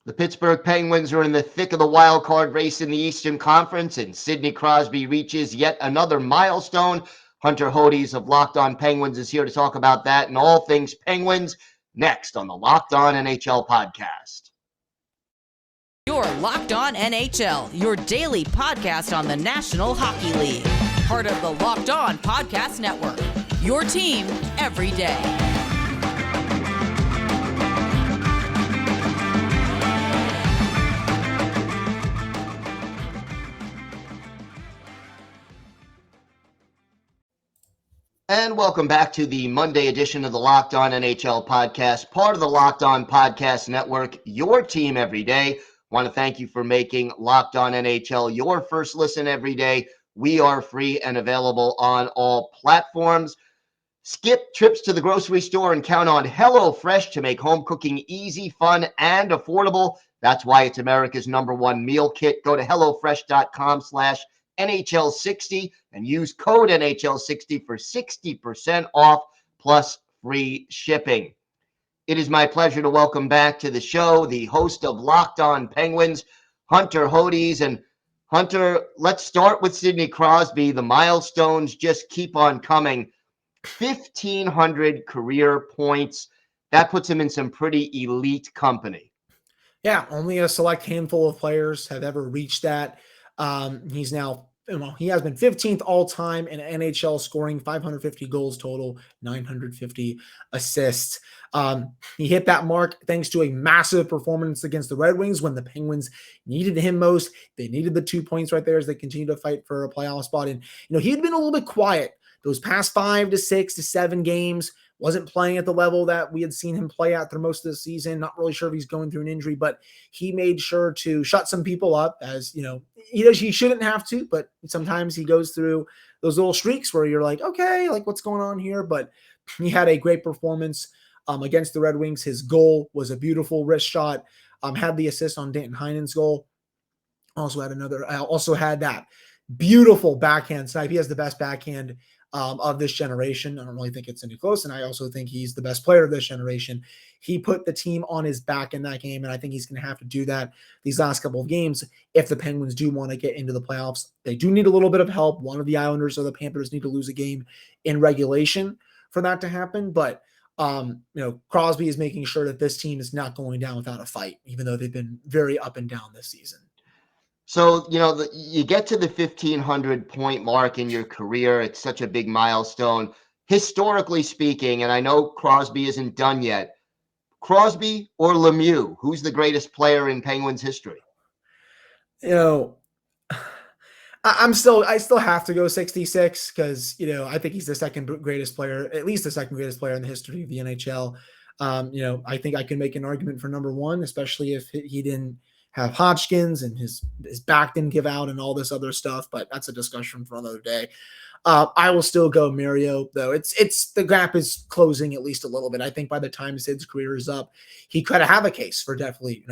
The Pittsburgh Penguins are in the thick of the wild card race in the Eastern Conference, and Sidney Crosby reaches yet another milestone. Hunter Hodies of Locked On Penguins is here to talk about that and all things Penguins next on the Locked On NHL podcast. You're Locked On NHL, your daily podcast on the National Hockey League. Part of the Locked On Podcast Network, your team every day. And welcome back to the Monday edition of the Locked On NHL podcast, part of the Locked On Podcast Network, your team every day. Want to thank you for making Locked On NHL your first listen every day. We are free and available on all platforms. Skip trips to the grocery store and count on HelloFresh to make home cooking easy, fun, and affordable. That's why it's America's #1 meal kit. Go to HelloFresh.com/NHL60 and use code NHL60 for 60% off plus free shipping. It is my pleasure to welcome back to the show the host of Locked On Penguins, Hunter Hodies. And Hunter, let's start with Sidney Crosby. The milestones just keep on coming. 1,500 career points. That puts him in some pretty elite company. Yeah, only a select handful of players have ever reached that. He's now, he has been 15th all time in NHL scoring, 550 goals total, 950 assists. He hit that mark thanks to a massive performance against the Red Wings when the Penguins needed him most. They needed the 2 points right there as they continue to fight for a playoff spot. And, he had been a little bit quiet those past 5 to 6 to 7 games. Wasn't playing at the level that we had seen him play at through most of the season. Not really sure if he's going through an injury, but he made sure to shut some people up, as he shouldn't have to, but sometimes he goes through those little streaks where you're like, okay, like what's going on here? But he had a great performance against the Red Wings. His goal was a beautiful wrist shot. Had the assist on Danton Heinen's goal. Also had that beautiful backhand snipe. He has the best backhand of this generation. I don't really think it's any close, and I also think he's the best player of this generation. He put the team on his back in that game, and I think he's going to have to do that these last couple of games if the Penguins do want to get into the playoffs. They do need a little bit of help. One of the Islanders or the Panthers need to lose a game in regulation for that to happen, but Crosby is making sure that this team is not going down without a fight, even though they've been very up and down this season. So, you get to the 1,500 point mark in your career. It's such a big milestone. Historically speaking, and I know Crosby isn't done yet, Crosby or Lemieux, who's the greatest player in Penguins history? I still have to go 66 because, I think he's the second greatest player, at least the second greatest player in the history of the NHL. I think I can make an argument for #1, especially if he didn't have Hodgkins and his back didn't give out and all this other stuff, but that's a discussion for another day. I will still go Mario, though. It's the gap is closing at least a little bit. I think by the time Sid's career is up, he could have a case for definitely,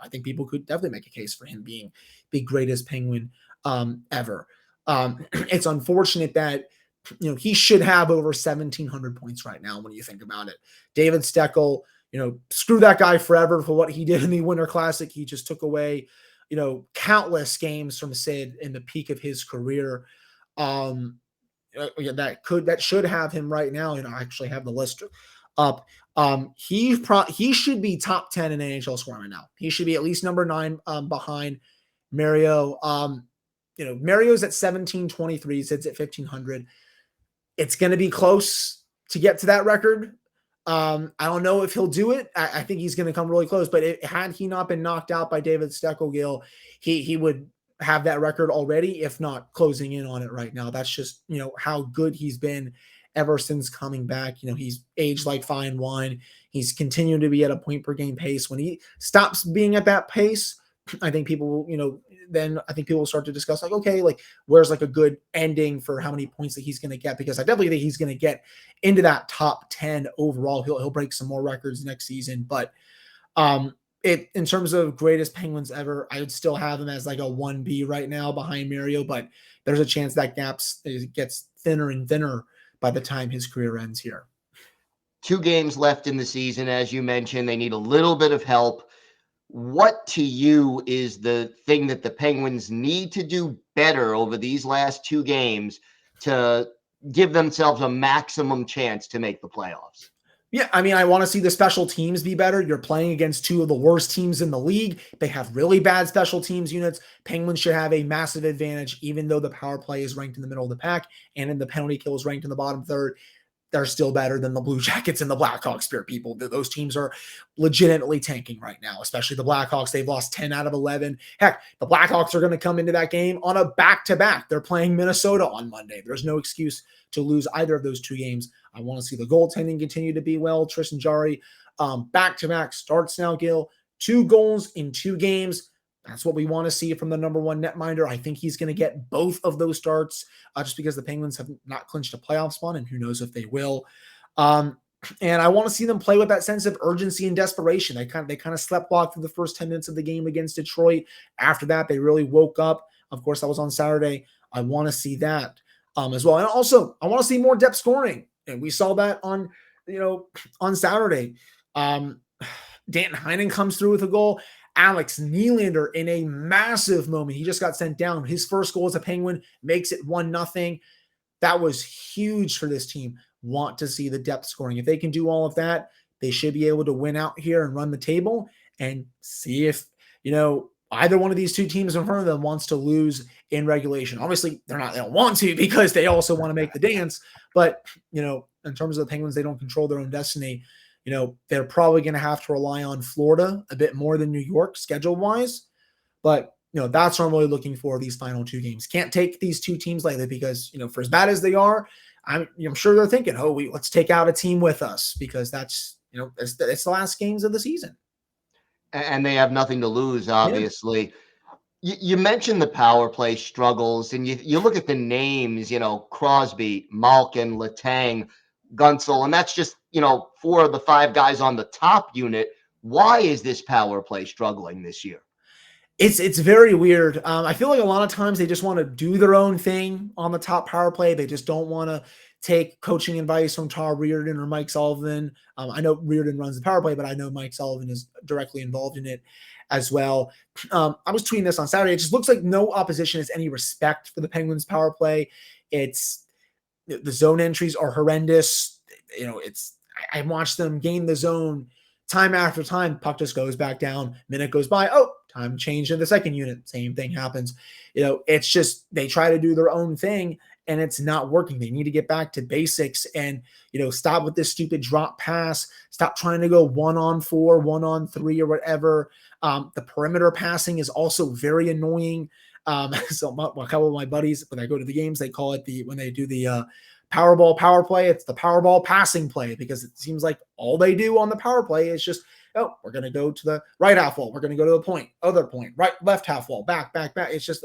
I think people could definitely make a case for him being the greatest Penguin ever. It's unfortunate that, he should have over 1,700 points right now when you think about it. David Steckel, screw that guy forever for what he did in the Winter Classic. He just took away, countless games from Sid in the peak of his career. That should have him right now. I actually have the list up. He should be top 10 in NHL scoring right now. He should be at least #9 behind Mario. Mario's at 1,723. Sid's at 1,500. It's going to be close to get to that record. I don't know if he'll do it. I think he's going to come really close, but had he not been knocked out by David Steckel, Gil, he would have that record already, if not closing in on it right now. That's just, how good he's been ever since coming back. He's aged like fine wine. He's continuing to be at a point per game pace. When he stops being at that pace, I think people will, then I think people will start to discuss like, okay, like where's like a good ending for how many points that he's going to get? Because I definitely think he's going to get into that top 10 overall. He'll break some more records next season, but in terms of greatest Penguins ever, I would still have him as like a 1B right now behind Mario, but there's a chance that gets thinner and thinner by the time his career ends here. 2 games left in the season. As you mentioned, they need a little bit of help. What to you is the thing that the Penguins need to do better over these last two games to give themselves a maximum chance to make the playoffs? Yeah, I mean, I want to see the special teams be better. You're playing against two of the worst teams in the league. They have really bad special teams units. Penguins should have a massive advantage, even though the power play is ranked in the middle of the pack and in the penalty kill is ranked in the bottom third. They're still better than the Blue Jackets and the Blackhawks, Spirit people. Those teams are legitimately tanking right now, especially the Blackhawks. They've lost 10 out of 11. Heck, the Blackhawks are going to come into that game on a back-to-back. They're playing Minnesota on Monday. There's no excuse to lose either of those two games. I want to see the goaltending continue to be well. Tristan Jarry, back-to-back starts now, Gil. 2 goals in 2 games. That's what we want to see from the number one netminder. I think he's going to get both of those starts just because the Penguins have not clinched a playoff spot, and who knows if they will. And I want to see them play with that sense of urgency and desperation. They kind of sleptwalked through the first 10 minutes of the game against Detroit. After that, they really woke up. Of course, that was on Saturday. I want to see that as well. And also, I want to see more depth scoring. And we saw that on Saturday. Danton Heinen comes through with a goal. Alex Nylander in a massive moment. He just got sent down. His first goal as a Penguin makes it 1-0. That was huge for this team. Want to see the depth scoring. If they can do all of that, they should be able to win out here and run the table and see if, either one of these two teams in front of them wants to lose in regulation. Obviously, they don't want to because they also want to make the dance. But, in terms of the Penguins, they don't control their own destiny. They're probably going to have to rely on Florida a bit more than New York schedule-wise. But, that's what I'm really looking for these final 2 games. Can't take these 2 teams lightly because, for as bad as they are, I'm sure they're thinking, let's take out a team with us because that's, it's the last games of the season. And they have nothing to lose, obviously. Yeah. You mentioned the power play struggles, and you look at the names, Crosby, Malkin, Letang, Gunsel, and that's just, 4 of the 5 guys on the top unit. Why is this power play struggling this year? It's very weird. I feel like a lot of times they just want to do their own thing on the top power play. They just don't want to take coaching advice from Tar Reardon or Mike Sullivan. I know Reardon runs the power play, but I know Mike Sullivan is directly involved in it as well. I was tweeting this on Saturday. It just looks like no opposition has any respect for the Penguins power play. It's the zone entries are horrendous. I watched them gain the zone time after time. Puck just goes back down. Minute goes by. Oh, time change in the second unit. Same thing happens. It's just they try to do their own thing and it's not working. They need to get back to basics and, stop with this stupid drop pass. Stop trying to go 1-on-4, 1-on-3 or whatever. The perimeter passing is also very annoying. So a couple of my buddies, when I go to the games, they call it when they do the Powerball power play, it's the Powerball passing play because it seems like all they do on the power play is just, we're going to go to the right half wall. We're going to go to the point, other point, right, left half wall, back. It's just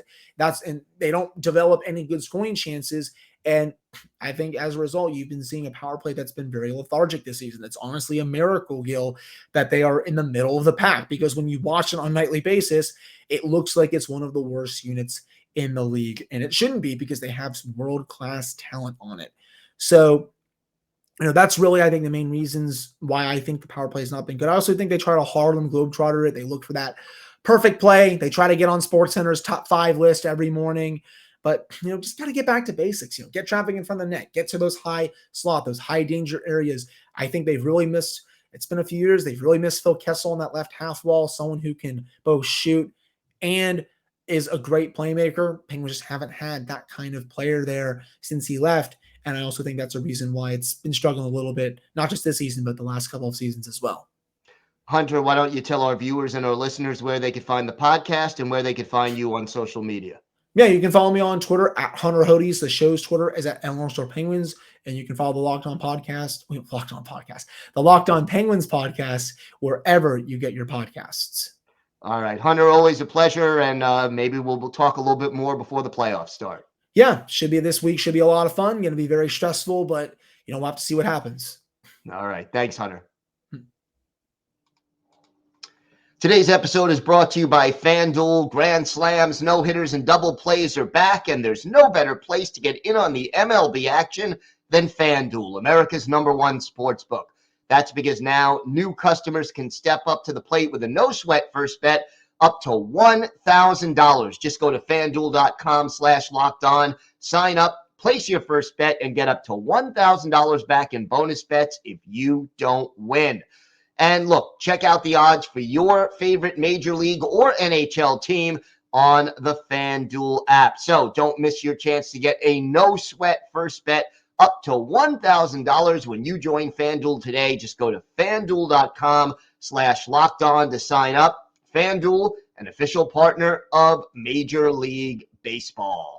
and they don't develop any good scoring chances. And I think as a result, you've been seeing a power play that's been very lethargic this season. It's honestly a miracle, Gil, that they are in the middle of the pack because when you watch it on a nightly basis, it looks like it's one of the worst units in the league. And it shouldn't be because they have some world-class talent on it. So, that's really, I think, the main reasons why I think the power play has not been good. I also think they try to Harlem Globetrotter it. They look for that perfect play. They try to get on SportsCenter's top 5 list every morning. But, just got to get back to basics. Get traffic in front of the net. Get to those high slot, those high danger areas. I think they've really missed, it's been a few years, they've really missed Phil Kessel on that left half wall, someone who can both shoot and is a great playmaker. Penguins just haven't had that kind of player there since he left. And I also think that's a reason why it's been struggling a little bit, not just this season, but the last couple of seasons as well. Hunter, why don't you tell our viewers and our listeners where they could find the podcast and where they could find you on social media? Yeah, you can follow me on Twitter at Hunter Hodies. The show's Twitter is at @Elmore Penguins. And you can follow the Locked On Penguins podcast, wherever you get your podcasts. All right, Hunter, always a pleasure. And maybe we'll talk a little bit more before the playoffs start. Yeah, should be this week. Should be a lot of fun. Going to be very stressful, but we'll have to see what happens. All right. Thanks, Hunter. Today's episode is brought to you by FanDuel. Grand slams, no-hitters, and double plays are back, and there's no better place to get in on the MLB action than FanDuel, America's #1 sportsbook. That's because now new customers can step up to the plate with a no-sweat first bet up to $1,000. Just go to FanDuel.com/lockedon, sign up, place your first bet, and get up to $1,000 back in bonus bets if you don't win. And look, check out the odds for your favorite Major League or NHL team on the FanDuel app. So don't miss your chance to get a no-sweat first bet up to $1,000 when you join FanDuel today. Just go to FanDuel.com/lockedon to sign up. FanDuel, an official partner of Major League Baseball.